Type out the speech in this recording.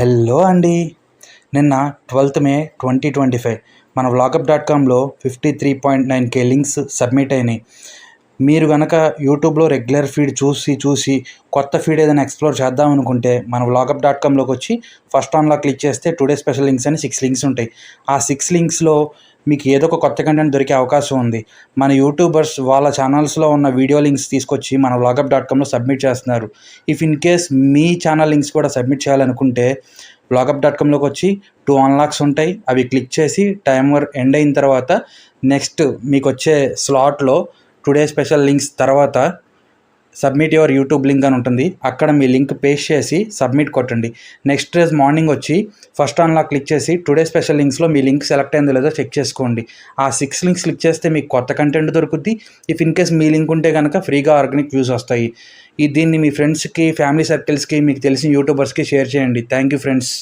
Hello అండి. నిన్న 12th మే 2025 మన వ్లాగప్.కామ్లో 53.9K లింక్స్ సబ్మిట్ అయినాయి. మీరు కనుక యూట్యూబ్లో రెగ్యులర్ ఫీడ్ చూసి కొత్త ఫీడ్ ఏదైనా ఎక్స్ప్లోర్ చేద్దాం అనుకుంటే మన వ్లాగప్.కామ్లోకి వచ్చి ఫస్ట్ ఆన్లో క్లిక్ చేస్తే టుడే స్పెషల్ లింక్స్ అని 6 లింక్స్ ఉంటాయి. ఆ 6 లింక్స్లో మీకు ఏదో ఒక కొత్త కంటెంట్ దొరికే అవకాశం ఉంది. మన యూట్యూబర్స్ వాళ్ళ ఛానల్స్లో ఉన్న వీడియో లింక్స్ తీసుకొచ్చి మన వ్లాగప్.కామ్లో సబ్మిట్ చేస్తున్నారు. If in case me channel links కూడా సబ్మిట్ చేయాలనుకుంటే వ్లాగప్.కామ్లోకి వచ్చి 2 అన్లాక్స్ ఉంటాయి. అవి క్లిక్ చేసి టైమర్ ఎండ్ అయిన తర్వాత నెక్స్ట్ మీకు వచ్చే స్లాట్లో టుడే స్పెషల్ లింక్స్ తర్వాత సబ్మిట్ యువర్ యూట్యూబ్ లింక్ అని ఉంటుంది. అక్కడ మీ లింక్ పేస్ట్ చేసి సబ్మిట్ కొట్టండి. నెక్స్ట్ రోజు మార్నింగ్ వచ్చి ఫస్ట్ ఆన్లా క్లిక్ చేసి టుడే స్పెషల్ లింక్స్లో మీ లింక్ సెలెక్ట్ అయిందో లేదో చెక్ చేసుకోండి. ఆ 6 లింక్స్ క్లిక్ చేస్తే మీకు కొత్త కంటెంట్ దొరుకుద్ది. ఇఫ్ ఇన్ కేస్ మీ లింక్ ఉంటే కనుక ఫ్రీగా ఆర్గానిక్ వ్యూస్ వస్తాయి. దీన్ని మీ ఫ్రెండ్స్కి, ఫ్యామిలీ సర్కిల్స్కి, మీకు తెలిసిన యూట్యూబర్స్కి షేర్ చేయండి. Thank you friends.